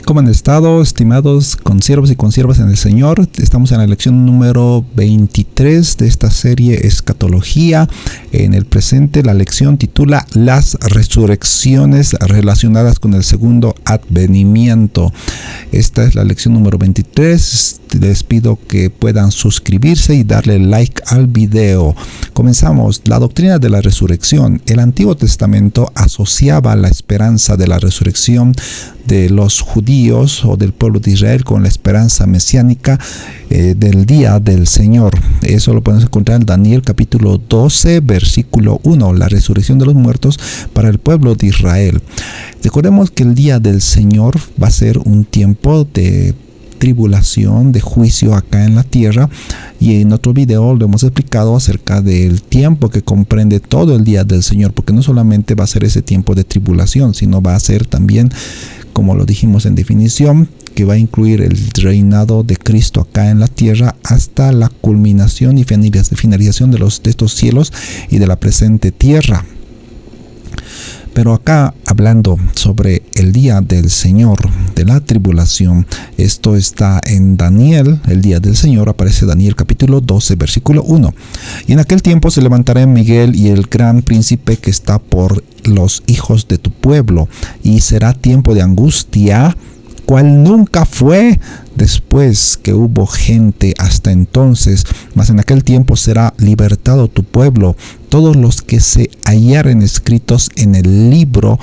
¿Cómo han estado, estimados consiervos y consiervas en el Señor? Estamos en la lección número 23 de esta serie Escatología. En el presente, la lección titula Las resurrecciones relacionadas con el segundo advenimiento. Esta es la lección número 23. Les pido que puedan suscribirse y darle like al video. Comenzamos. La doctrina de la resurrección. El Antiguo Testamento asociaba la esperanza de la resurrección de los judíos o del pueblo de Israel con la esperanza mesiánica del día del Señor. Eso lo podemos encontrar en Daniel capítulo 12 versículo 1, la resurrección de los muertos para el pueblo de Israel. Recordemos que el día del Señor va a ser un tiempo de tribulación, de juicio acá en la tierra, y en otro video lo hemos explicado acerca del tiempo que comprende todo el día del Señor, porque no solamente va a ser ese tiempo de tribulación, sino va a ser también, como lo dijimos en definición, que va a incluir el reinado de Cristo acá en la tierra hasta la culminación y finalización de estos cielos y de la presente tierra. Pero acá, hablando sobre el día del Señor, de la tribulación, esto está en Daniel, el día del Señor, aparece Daniel capítulo 12, versículo 1. Y en aquel tiempo se levantará Miguel y el gran príncipe que está por los hijos de tu pueblo, y será tiempo de angustia, cual nunca fue después que hubo gente hasta entonces, mas en aquel tiempo será libertado tu pueblo, todos los que se hallaren escritos en el libro,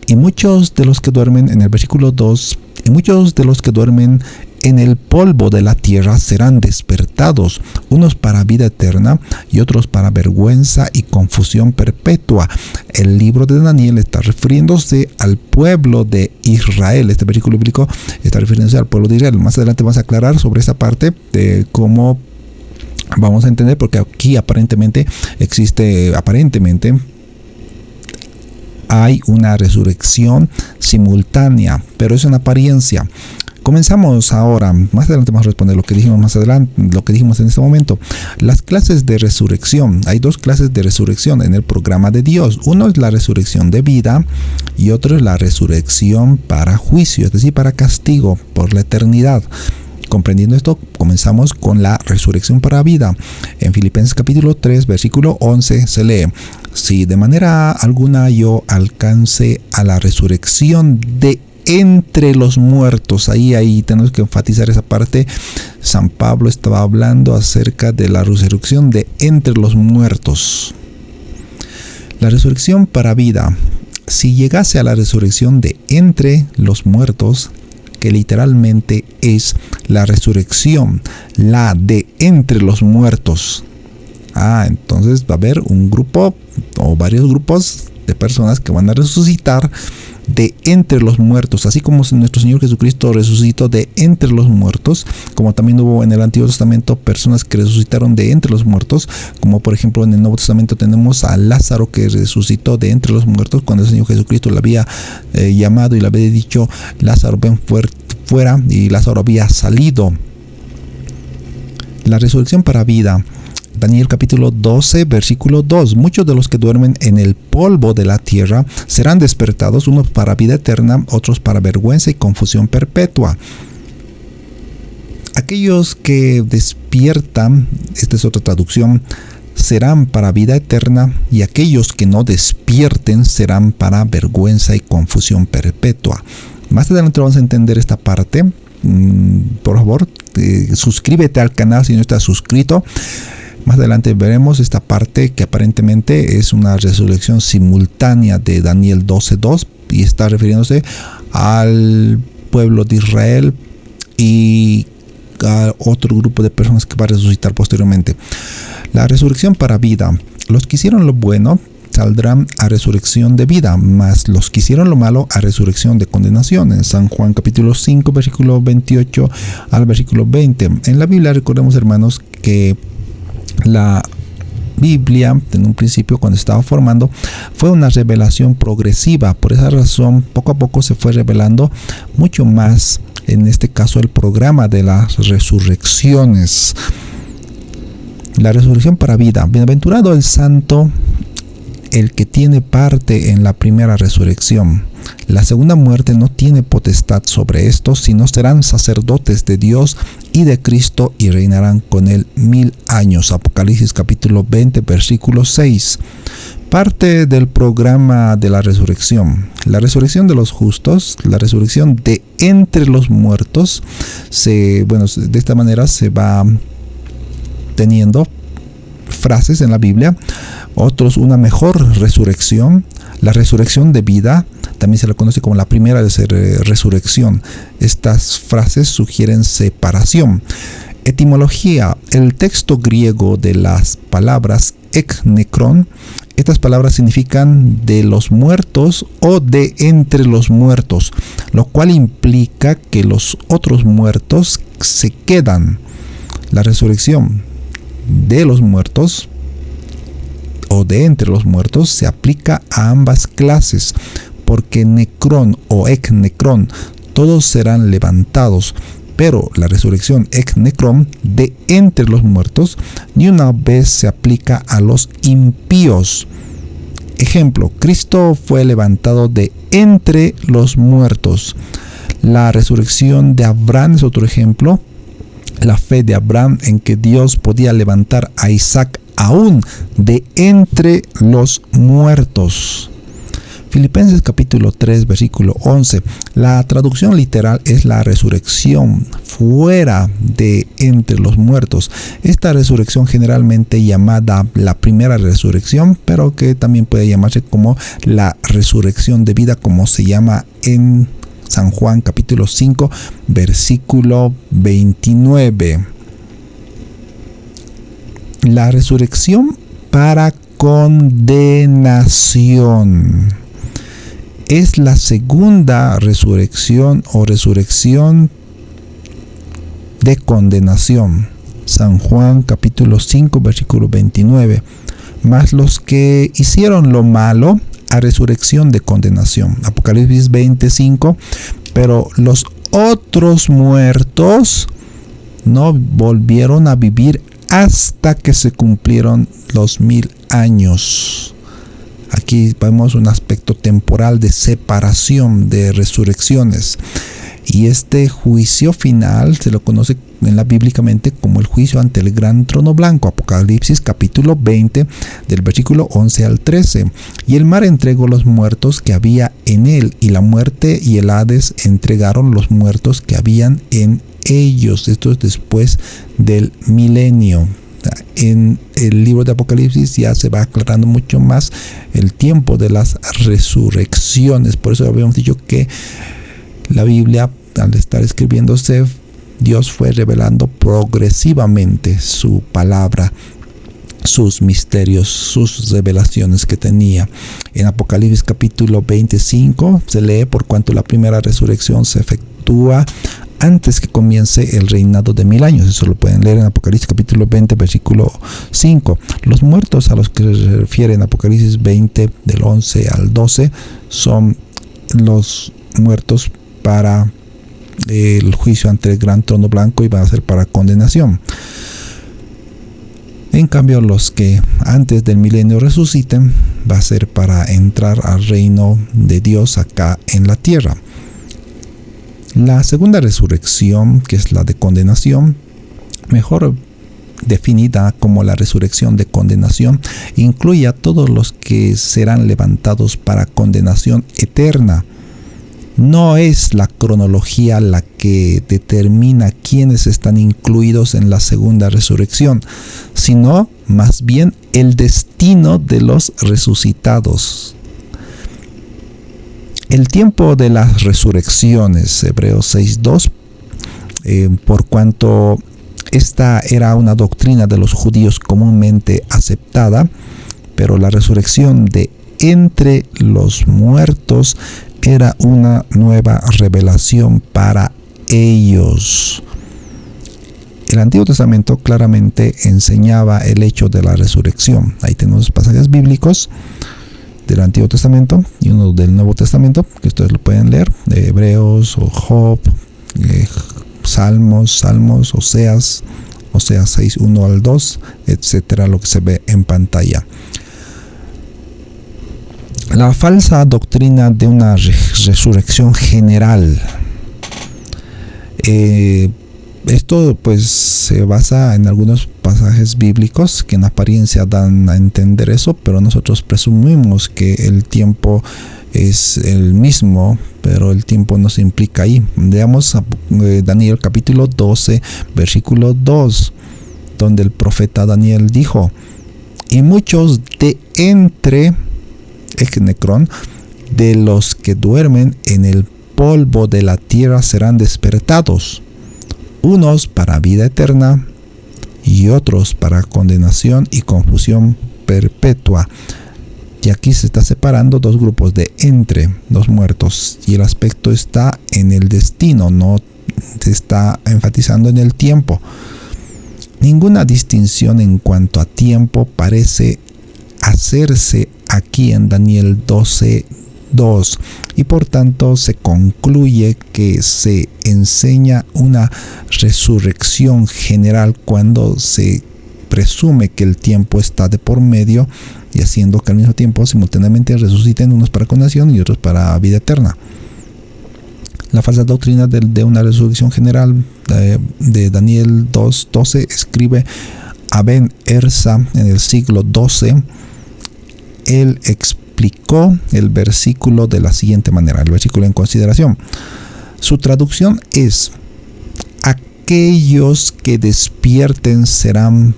y muchos de los que duermen, en el versículo 2, y muchos de los que duermen en el polvo de la tierra serán despertados, unos para vida eterna y otros para vergüenza y confusión perpetua. El libro de Daniel está refiriéndose al pueblo de Israel. Este versículo bíblico está refiriéndose al pueblo de Israel. Más adelante vamos a aclarar sobre esa parte de cómo vamos a entender, porque aquí aparentemente hay una resurrección simultánea, pero es una apariencia. Comenzamos ahora. Más adelante vamos a responder lo que dijimos más adelante, lo que dijimos en este momento. Las clases de resurrección. Hay dos clases de resurrección en el programa de Dios. Uno es la resurrección de vida y otro es la resurrección para juicio, es decir, para castigo por la eternidad. Comprendiendo esto, comenzamos con la resurrección para vida. En Filipenses capítulo 3, versículo 11 se lee: si de manera alguna yo alcance a la resurrección de entre los muertos. Ahí tenemos que enfatizar esa parte. San Pablo estaba hablando acerca de la resurrección de entre los muertos. La resurrección para vida. Si llegase a la resurrección de entre los muertos, que literalmente es la resurrección, la de entre los muertos, entonces va a haber un grupo o varios grupos de personas que van a resucitar de entre los muertos, así como nuestro Señor Jesucristo resucitó de entre los muertos, como también hubo en el Antiguo Testamento personas que resucitaron de entre los muertos, como por ejemplo en el Nuevo Testamento tenemos a Lázaro que resucitó de entre los muertos cuando el Señor Jesucristo le había llamado y le había dicho: Lázaro, ven fuera, y Lázaro había salido. La resurrección para vida. Daniel capítulo 12, versículo 2. Muchos de los que duermen en el polvo de la tierra serán despertados, unos para vida eterna, otros para vergüenza y confusión perpetua. Aquellos que despiertan, esta es otra traducción, serán para vida eterna, y aquellos que no despierten serán para vergüenza y confusión perpetua. Más adelante vamos a entender esta parte. Por favor, suscríbete al canal si no estás suscrito. Más adelante veremos esta parte que aparentemente es una resurrección simultánea de Daniel 12:2 y está refiriéndose al pueblo de Israel y a otro grupo de personas que va a resucitar posteriormente. La resurrección para vida. Los que hicieron lo bueno saldrán a resurrección de vida, mas los que hicieron lo malo a resurrección de condenación. En San Juan capítulo 5, versículo 28 al versículo 20. En la Biblia, recordemos, hermanos, que la Biblia en un principio, cuando estaba formando, fue una revelación progresiva. Por esa razón, poco a poco se fue revelando mucho más, en este caso el programa de las resurrecciones. La resurrección para vida. Bienaventurado el santo el que tiene parte en la primera resurrección. La segunda muerte no tiene potestad sobre estos, sino serán sacerdotes de Dios y de Cristo y reinarán con él 1000 años. Apocalipsis capítulo 20, versículo 6. Parte del programa de la resurrección. La resurrección de los justos, la resurrección de entre los muertos, de esta manera se va teniendo frases en la Biblia. Otros, una mejor resurrección, la resurrección de vida, también se la conoce como la primera resurrección. Estas frases sugieren separación. Etimología: el texto griego de las palabras ek nekron, estas palabras significan de los muertos o de entre los muertos, lo cual implica que los otros muertos se quedan. La resurrección de los muertos o de entre los muertos se aplica a ambas clases, porque necrón o ek necrón, todos serán levantados, pero la resurrección ek necrón, de entre los muertos, ni una vez se aplica a los impíos. Ejemplo: Cristo fue levantado de entre los muertos. La resurrección de Abraham es otro ejemplo. La fe de Abraham en que Dios podía levantar a Isaac aún de entre los muertos. Filipenses capítulo 3, versículo 11. La traducción literal es la resurrección fuera de entre los muertos. Esta resurrección generalmente llamada la primera resurrección, pero que también puede llamarse como la resurrección de vida, como se llama en San Juan capítulo 5, versículo 29. La resurrección para condenación es la segunda resurrección o resurrección de condenación. San Juan capítulo 5, versículo 29. Mas los que hicieron lo malo, a resurrección de condenación. Apocalipsis 25. Pero los otros muertos no volvieron a vivir hasta que se cumplieron los 1000 años. Aquí vemos un aspecto temporal de separación de resurrecciones. Y este juicio final se lo conoce bíblicamente como el juicio ante el gran trono blanco. Apocalipsis capítulo 20, del versículo 11 al 13. Y el mar entregó los muertos que había en él, y la muerte y el Hades entregaron los muertos que habían en ellos. Esto es después del milenio. En el libro de Apocalipsis ya se va aclarando mucho más el tiempo de las resurrecciones. Por eso habíamos dicho que la Biblia, al estar escribiéndose, Dios fue revelando progresivamente su palabra, sus misterios, sus revelaciones que tenía. En Apocalipsis capítulo 25 se lee: por cuanto la primera resurrección se efectúa antes que comience el reinado de 1000 años. Eso lo pueden leer en Apocalipsis capítulo 20, versículo 5. Los muertos a los que se refiere en Apocalipsis 20, del 11 al 12, son los muertos para el juicio ante el gran trono blanco y van a ser para condenación. En cambio, los que antes del milenio resuciten va a ser para entrar al reino de Dios acá en la tierra. La segunda resurrección, que es la de condenación, mejor definida como la resurrección de condenación, incluye a todos los que serán levantados para condenación eterna. No es la cronología la que determina quiénes están incluidos en la segunda resurrección, sino más bien el destino de los resucitados. El tiempo de las resurrecciones, Hebreos 6:2, por cuanto esta era una doctrina de los judíos comúnmente aceptada, pero la resurrección de entre los muertos era una nueva revelación para ellos. El Antiguo Testamento claramente enseñaba el hecho de la resurrección. Ahí tenemos pasajes bíblicos del Antiguo Testamento y uno del Nuevo Testamento, que ustedes lo pueden leer, de Hebreos o Job, Salmos, Oseas 6, 1 al 2, etcétera, lo que se ve en pantalla. La falsa doctrina de una resurrección general. Esto pues se basa en algunos pasajes bíblicos que en apariencia dan a entender eso, pero nosotros presumimos que el tiempo es el mismo, pero el tiempo no se implica ahí. Veamos Daniel capítulo 12, versículo 2, donde el profeta Daniel dijo: y muchos de entre Ecnecrón, de los que duermen en el polvo de la tierra serán despertados, unos para vida eterna y otros para condenación y confusión perpetua. Y aquí se está separando dos grupos de entre los muertos, y el aspecto está en el destino, no se está enfatizando en el tiempo. Ninguna distinción en cuanto a tiempo parece hacerse aquí en Daniel 12:2, y por tanto se concluye que se enseña una resurrección general cuando se presume que el tiempo está de por medio, y haciendo que al mismo tiempo simultáneamente resuciten unos para condenación y otros para vida eterna. La falsa doctrina de una resurrección general de Daniel 2:12 escribe Aben Erza en el siglo XII. Él explicó el versículo de la siguiente manera, el versículo en consideración. Su traducción es: aquellos que despierten serán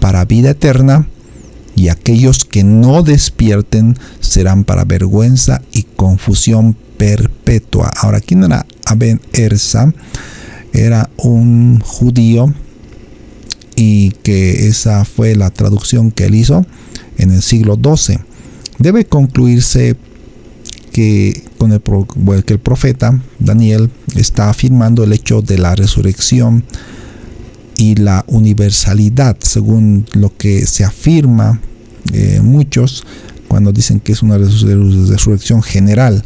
para vida eterna, y aquellos que no despierten serán para vergüenza y confusión perpetua. Ahora, ¿quién era Aben Erza? Era un judío, y que esa fue la traducción que él hizo en el siglo XII. Debe concluirse que el profeta Daniel está afirmando el hecho de la resurrección y la universalidad, según lo que se afirma muchos cuando dicen que es una resurrección general.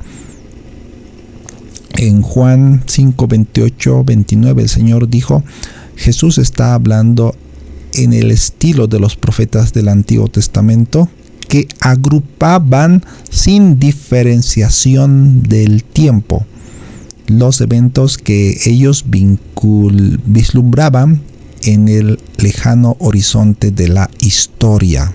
En Juan 5, 28, 29 el Señor dijo: Jesús está hablando en el estilo de los profetas del Antiguo Testamento, que agrupaban sin diferenciación del tiempo los eventos que ellos vislumbraban en el lejano horizonte de la historia.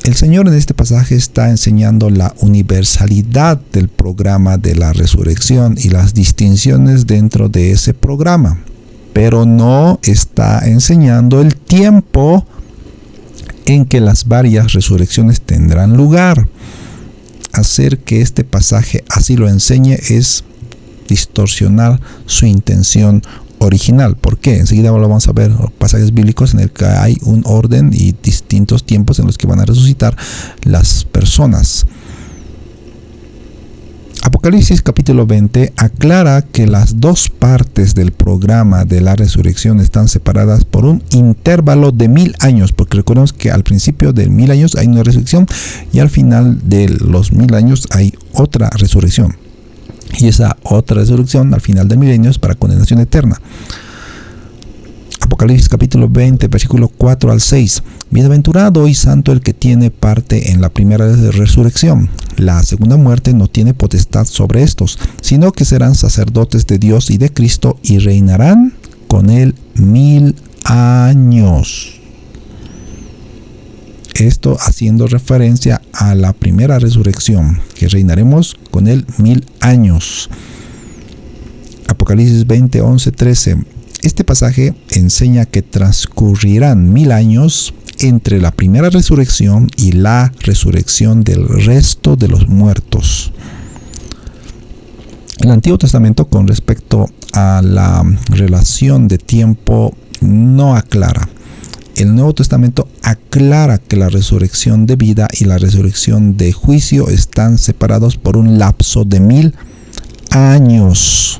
El Señor en este pasaje está enseñando la universalidad del programa de la resurrección y las distinciones dentro de ese programa, pero no está enseñando el tiempo en que las varias resurrecciones tendrán lugar. Hacer que este pasaje así lo enseñe es distorsionar su intención original. ¿Por qué? Enseguida lo vamos a ver, pasajes bíblicos en el que hay un orden y distintos tiempos en los que van a resucitar las personas. Apocalipsis capítulo 20 aclara que las dos partes del programa de la resurrección están separadas por un intervalo de 1000 años, porque recordemos que al principio de 1000 años hay una resurrección y al final de los 1000 años hay otra resurrección. Y esa otra resurrección al final del milenio es para condenación eterna. Apocalipsis capítulo 20, versículo 4 al 6. Bienaventurado y santo el que tiene parte en la primera resurrección. La segunda muerte no tiene potestad sobre estos, sino que serán sacerdotes de Dios y de Cristo y reinarán con él 1000 años. Esto haciendo referencia a la primera resurrección, que reinaremos con él 1000 años. Apocalipsis 20, 11, 13. Este pasaje enseña que transcurrirán 1000 años entre la primera resurrección y la resurrección del resto de los muertos. El Antiguo Testamento, con respecto a la relación de tiempo, no aclara. El Nuevo Testamento aclara que la resurrección de vida y la resurrección de juicio están separados por un lapso de 1000 años.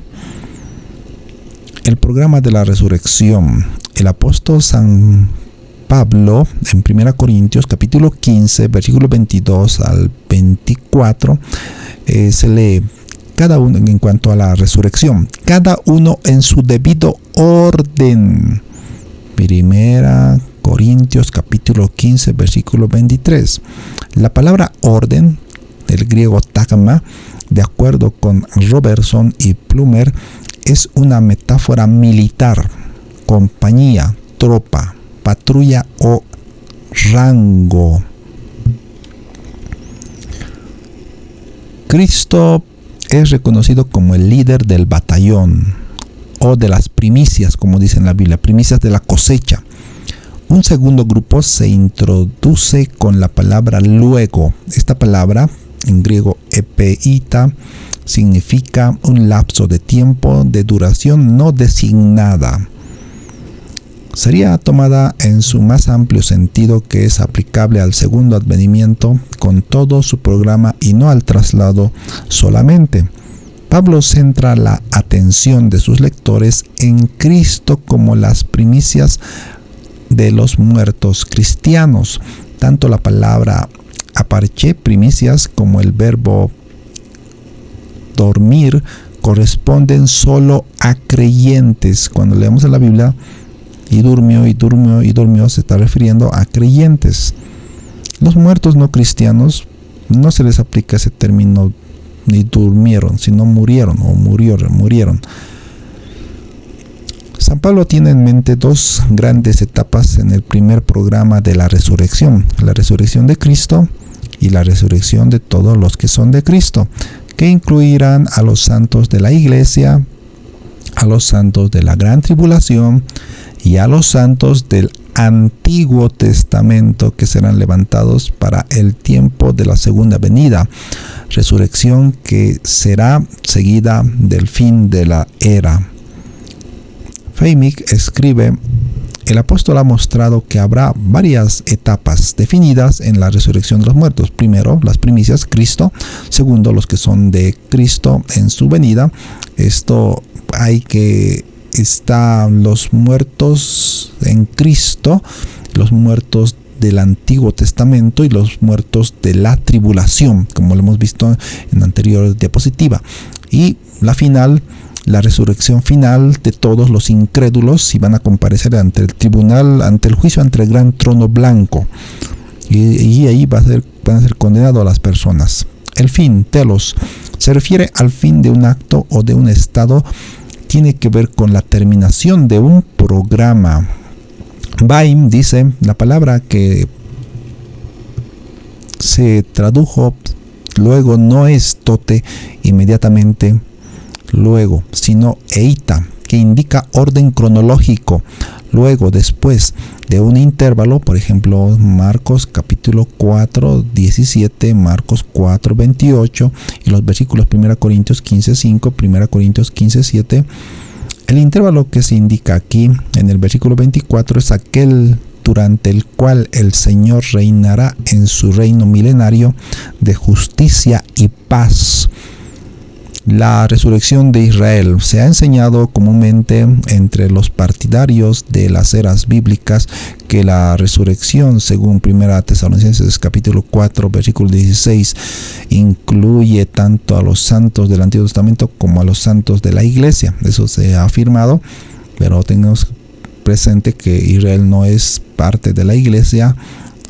El programa de la resurrección. El apóstol San Pablo, en 1 Corintios capítulo 15, versículo 22 al 24, se lee cada uno en cuanto a la resurrección, cada uno en su debido orden. 1 Corintios capítulo 15, versículo 23. La palabra orden, del griego tagma, de acuerdo con Robertson y Plumer, es una metáfora militar, compañía, tropa, patrulla o rango. Cristo es reconocido como el líder del batallón o de las primicias, como dice en la Biblia, primicias de la cosecha. Un segundo grupo se introduce con la palabra luego. Esta palabra, en griego epeita, significa un lapso de tiempo de duración no designada. Sería tomada en su más amplio sentido, que es aplicable al segundo advenimiento con todo su programa y no al traslado solamente. Pablo centra la atención de sus lectores en Cristo como las primicias de los muertos cristianos. Tanto la palabra aparche, primicias, como el verbo dormir corresponden solo a creyentes. Cuando leemos en la Biblia, y durmió, se está refiriendo a creyentes. Los muertos no cristianos no se les aplica ese término ni durmieron, sino murieron o murieron. San Pablo tiene en mente dos grandes etapas en el primer programa de la resurrección de Cristo y la resurrección de todos los que son de Cristo, que incluirán a los santos de la iglesia, a los santos de la gran tribulación y a los santos del Antiguo Testamento, que serán levantados para el tiempo de la segunda venida, resurrección que será seguida del fin de la era. Feimig escribe: el apóstol ha mostrado que habrá varias etapas definidas en la resurrección de los muertos. Primero, las primicias, Cristo. Segundo, los que son de Cristo en su venida. Esto hay que están los muertos en Cristo, los muertos del Antiguo Testamento y los muertos de la tribulación, como lo hemos visto en la anterior diapositiva. Y la final, la resurrección final de todos los incrédulos, y van a comparecer ante el tribunal, ante el juicio, ante el gran trono blanco. Y ahí van a ser condenados a las personas. El fin, telos, se refiere al fin de un acto o de un estado. Tiene que ver con la terminación de un programa. Baim dice: la palabra que se tradujo luego no es tote, inmediatamente luego, sino eita, que indica orden cronológico, luego, después de un intervalo. Por ejemplo, Marcos capítulo 4, 17, Marcos 4, 28 y los versículos 1 Corintios 15, 5, 1 Corintios 15, 7. El intervalo que se indica aquí en el versículo 24 es aquel durante el cual el Señor reinará en su reino milenario de justicia y paz. La resurrección de Israel se ha enseñado comúnmente entre los partidarios de las eras bíblicas que la resurrección, según 1 Tesalonicenses capítulo 4 versículo 16, incluye tanto a los santos del Antiguo Testamento como a los santos de la iglesia. Eso se ha afirmado, pero tenemos presente que Israel no es parte de la iglesia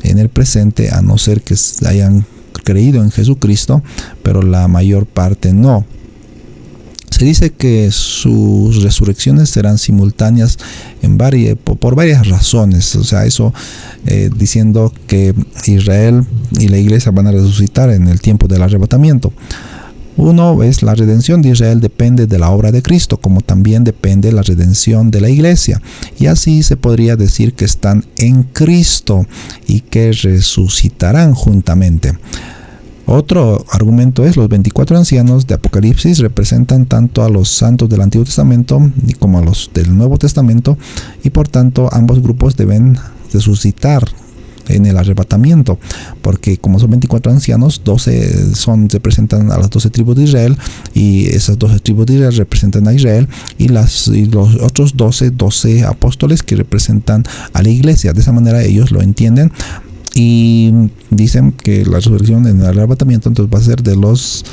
en el presente, a no ser que hayan creído en Jesucristo, pero la mayor parte no. Se dice que sus resurrecciones serán simultáneas por varias razones. O sea, eso diciendo que Israel y la iglesia van a resucitar en el tiempo del arrebatamiento. Uno es la redención de Israel depende de la obra de Cristo, como también depende la redención de la iglesia. Y así se podría decir que están en Cristo y que resucitarán juntamente. Otro argumento es: los 24 ancianos de Apocalipsis representan tanto a los santos del Antiguo Testamento como a los del Nuevo Testamento, y por tanto ambos grupos deben resucitar en el arrebatamiento, porque como son 24 ancianos, 12 representan a las 12 tribus de Israel, y esas 12 tribus de Israel representan a Israel, y los otros 12 apóstoles que representan a la iglesia. De esa manera ellos lo entienden. Y dicen que la resurrección en el arrebatamiento entonces va a ser de los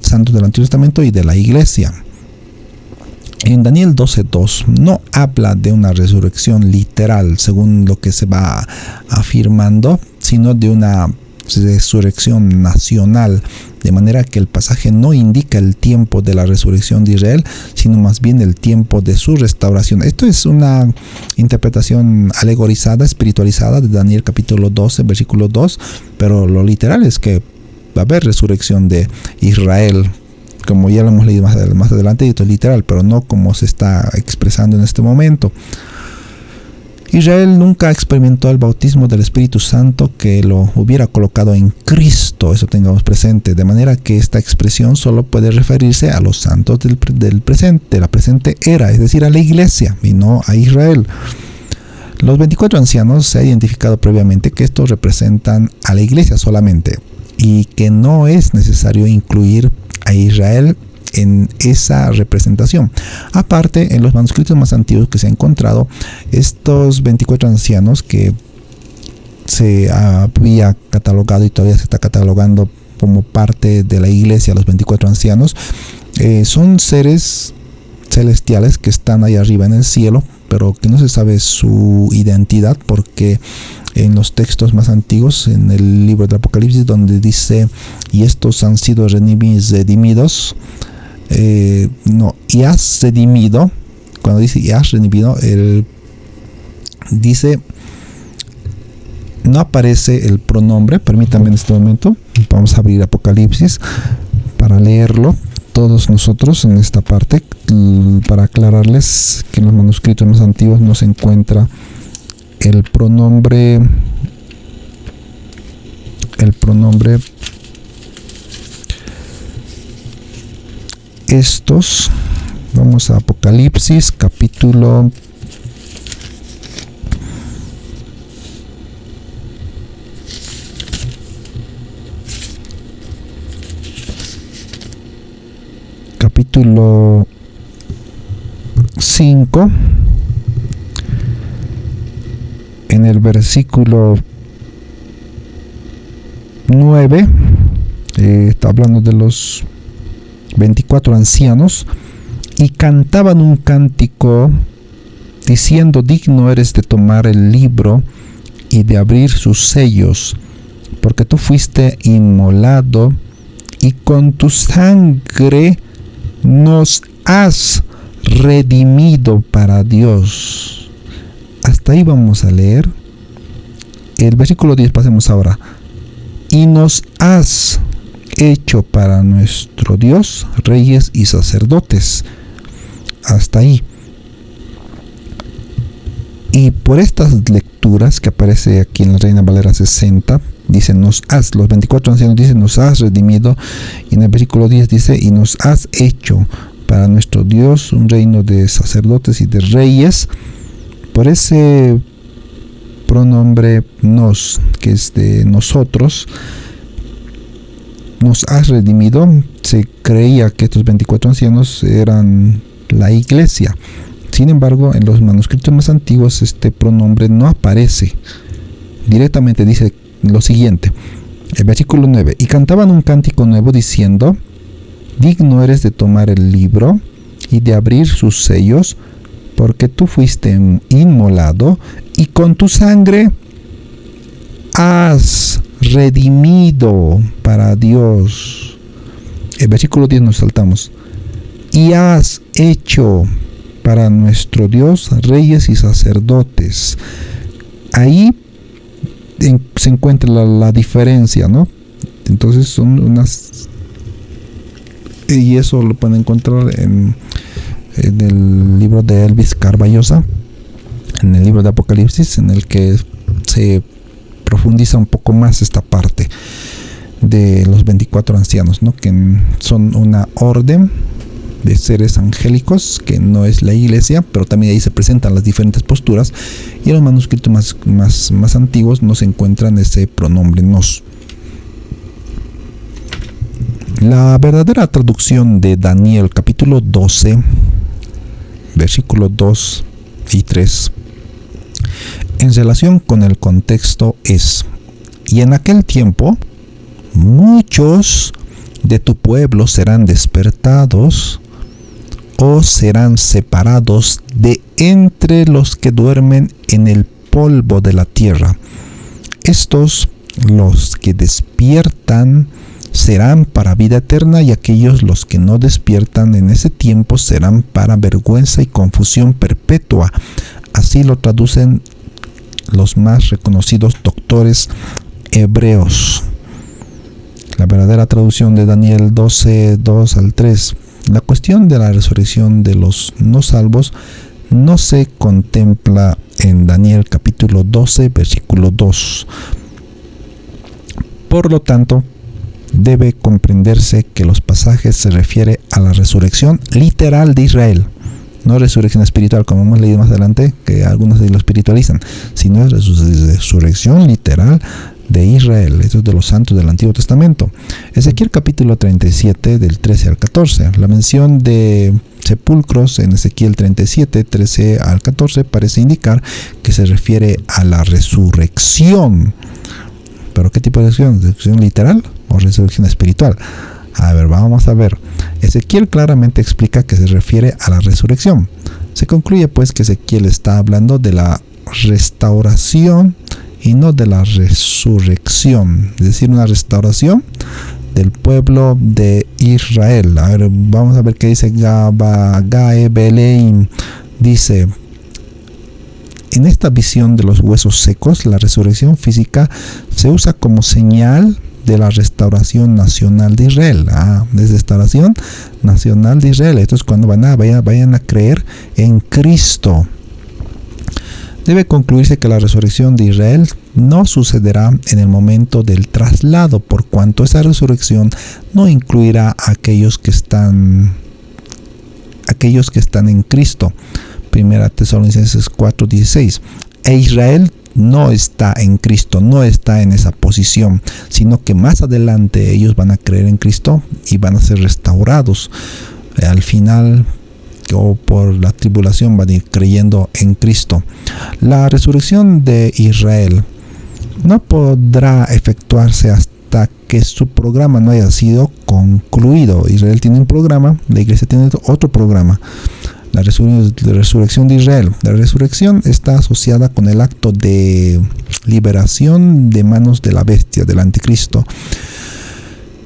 santos del Antiguo Testamento y de la iglesia. En Daniel 12:2 no habla de una resurrección literal, según lo que se va afirmando, sino de una resurrección nacional, de manera que el pasaje no indica el tiempo de la resurrección de Israel, sino más bien el tiempo de su restauración. Esto es una interpretación alegorizada, espiritualizada de Daniel capítulo 12, versículo 2, pero lo literal es que va a haber resurrección de Israel, como ya lo hemos leído más adelante, y esto es literal, pero no como se está expresando en este momento. Israel nunca experimentó el bautismo del Espíritu Santo que lo hubiera colocado en Cristo, eso tengamos presente, de manera que esta expresión solo puede referirse a los santos del presente, la presente era, es decir, a la iglesia y no a Israel. Los 24 ancianos se ha identificado previamente que estos representan a la iglesia solamente y que no es necesario incluir a Israel en esa representación. Aparte, en los manuscritos más antiguos que se han encontrado, estos 24 ancianos que se había catalogado y todavía se está catalogando como parte de la iglesia, los 24 ancianos, son seres celestiales que están ahí arriba en el cielo, pero que no se sabe su identidad, porque en los textos más antiguos, en el libro del Apocalipsis, donde dice, y estos han sido redimidos, y has redimido, cuando dice y has redimido, él dice, no aparece el pronombre. Permítanme en este momento, vamos a abrir Apocalipsis para leerlo todos nosotros en esta parte, para aclararles que en los manuscritos más antiguos no se encuentra el pronombre estos. Vamos a Apocalipsis capítulo 5, en el versículo 9, está hablando de los 24 ancianos, y cantaban un cántico diciendo, digno eres de tomar el libro y de abrir sus sellos, porque tú fuiste inmolado y con tu sangre nos has redimido para Dios. Hasta ahí vamos a leer. El versículo 10, pasemos ahora. Y nos has hecho para nuestro Dios reyes y sacerdotes. Hasta ahí. Y por estas lecturas que aparece aquí en la Reina Valera 60, dice, los 24 ancianos dicen, nos has redimido, y en el versículo 10 dice, y nos has hecho para nuestro Dios un reino de sacerdotes y de reyes. Por ese pronombre nos, que es de nosotros, nos has redimido, se creía que estos 24 ancianos eran la iglesia. Sin embargo, en los manuscritos más antiguos este pronombre no aparece. Directamente dice lo siguiente, el versículo 9, y cantaban un cántico nuevo diciendo, digno eres de tomar el libro y de abrir sus sellos, porque tú fuiste inmolado y con tu sangre has redimido para Dios. El versículo 10 nos saltamos, y has hecho para nuestro Dios reyes y sacerdotes. Ahí se encuentra la diferencia, ¿no? Entonces son unas, y eso lo pueden encontrar en el libro de Elvis Carballosa, en el libro de Apocalipsis, en el que se profundiza un poco más esta parte de los 24 ancianos, ¿no? Que son una orden de seres angélicos, que no es la iglesia, pero también ahí se presentan las diferentes posturas, y en los manuscritos más antiguos no se encuentran ese pronombre nos. La verdadera traducción de Daniel capítulo 12, versículos 2 y 3, en relación con el contexto es, y en aquel tiempo muchos de tu pueblo serán despertados, o serán separados de entre los que duermen en el polvo de la tierra. Estos, los que despiertan, serán para vida eterna, y aquellos los que no despiertan en ese tiempo serán para vergüenza y confusión perpetua. Así lo traducen los más reconocidos doctores hebreos. La verdadera traducción de Daniel 12, 2 al 3. La cuestión de la resurrección de los no salvos no se contempla en Daniel capítulo 12, versículo 2. Por lo tanto, debe comprenderse que los pasajes se refieren a la resurrección literal de Israel. No resurrección espiritual, como hemos leído más adelante, que algunos de lo espiritualizan, sino es resurrección literal de Israel. Esto es de los santos del Antiguo Testamento. Ezequiel capítulo 37, del 13 al 14. La mención de sepulcros en Ezequiel 37, 13 al 14 parece indicar que se refiere a la resurrección. ¿Pero qué tipo de resurrección? ¿Resurrección literal o resurrección espiritual? A ver, vamos a ver. Ezequiel claramente explica que se refiere a la resurrección. Se concluye pues que Ezequiel está hablando de la restauración y no de la resurrección, es decir, una restauración del pueblo de Israel. A ver, vamos a ver qué dice Gae Beleim. Dice: en esta visión de los huesos secos, la resurrección física se usa como señal de la restauración nacional de Israel. Es restauración nacional de Israel. Esto es cuando vayan a creer en Cristo. Debe concluirse que la resurrección de Israel no sucederá en el momento del traslado, por cuanto esa resurrección no incluirá a aquellos que están en Cristo. Primera Tesalonicenses 4:16. E Israel no está en Cristo, no está en esa posición, sino que más adelante ellos van a creer en Cristo y van a ser restaurados. Al final, o por la tribulación, van a ir creyendo en Cristo. La resurrección de Israel no podrá efectuarse hasta que su programa no haya sido concluido. Israel tiene un programa, la iglesia tiene otro programa. La resurrección de Israel. La resurrección está asociada con el acto de liberación de manos de la bestia, del anticristo.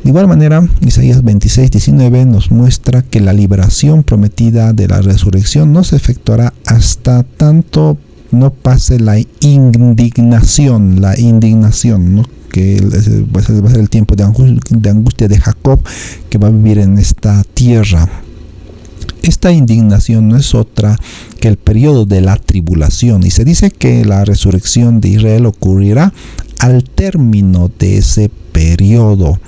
De igual manera, Isaías 26:19 nos muestra que la liberación prometida de la resurrección no se efectuará hasta tanto no pase la indignación, ¿no? Que va a ser el tiempo de angustia de Jacob, que va a vivir en esta tierra. Esta indignación no es otra que el periodo de la tribulación, y se dice que la resurrección de Israel ocurrirá al término de ese periodo.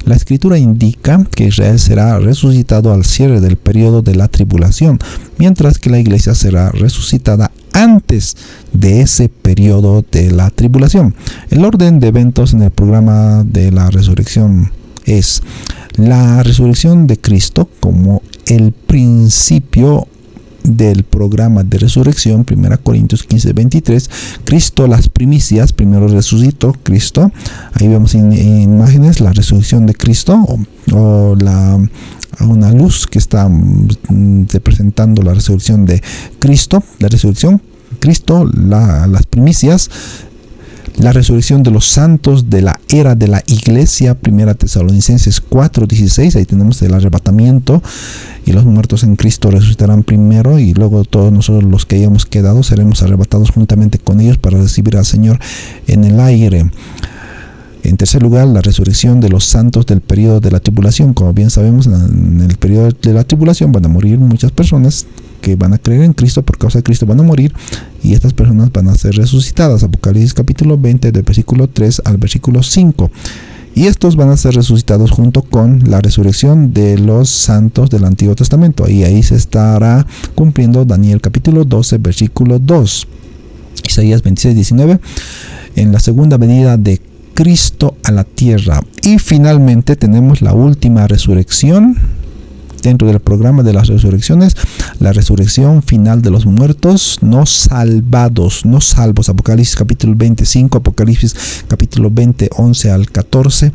La escritura indica que Israel será resucitado al cierre del periodo de la tribulación, mientras que la iglesia será resucitada antes de ese periodo de la tribulación. El orden de eventos en el programa de la resurrección es la resurrección de Cristo como el principio del programa de resurrección. 1 Corintios 15:23. Cristo, las primicias. Primero resucitó Cristo. Ahí vemos en imágenes la resurrección de Cristo, o una luz que está representando la resurrección de Cristo. La resurrección, Cristo, las primicias. La resurrección de los santos de la era de la iglesia. 1 Tesalonicenses 4:16. Ahí tenemos el arrebatamiento, y los muertos en Cristo resucitarán primero, y luego todos nosotros los que hayamos quedado seremos arrebatados juntamente con ellos para recibir al Señor en el aire. En tercer lugar, la resurrección de los santos del periodo de la tribulación. Como bien sabemos, en el periodo de la tribulación van a morir muchas personas que van a creer en Cristo. Por causa de Cristo van a morir, y estas personas van a ser resucitadas. Apocalipsis capítulo 20, del versículo 3 al versículo 5. Y estos van a ser resucitados junto con la resurrección de los santos del Antiguo Testamento. Y ahí se estará cumpliendo Daniel capítulo 12, versículo 2. Isaías 26:19. En la segunda venida de Cristo a la tierra. Y finalmente tenemos la última resurrección, dentro del programa de las resurrecciones, la resurrección final de los muertos, no salvados, no salvos. Apocalipsis capítulo 25, Apocalipsis capítulo 20, 11 al 14.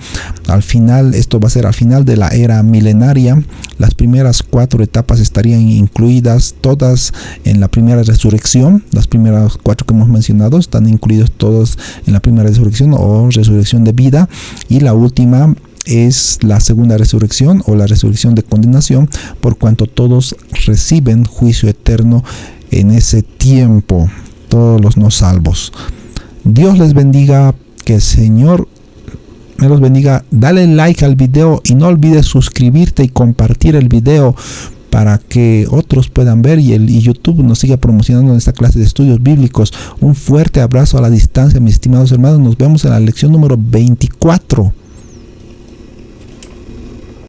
Al final, esto va a ser al final de la era milenaria. Las primeras 4 etapas estarían incluidas todas en la primera resurrección. Las primeras 4 que hemos mencionado están incluidos todos en la primera resurrección o resurrección de vida, y la última es la segunda resurrección o la resurrección de condenación, por cuanto todos reciben juicio eterno en ese tiempo, todos los no salvos. Dios les bendiga, que el Señor me los bendiga. Dale like al video y no olvides suscribirte y compartir el video para que otros puedan ver y YouTube nos siga promocionando en esta clase de estudios bíblicos. Un fuerte abrazo a la distancia, mis estimados hermanos. Nos vemos en la lección número 24.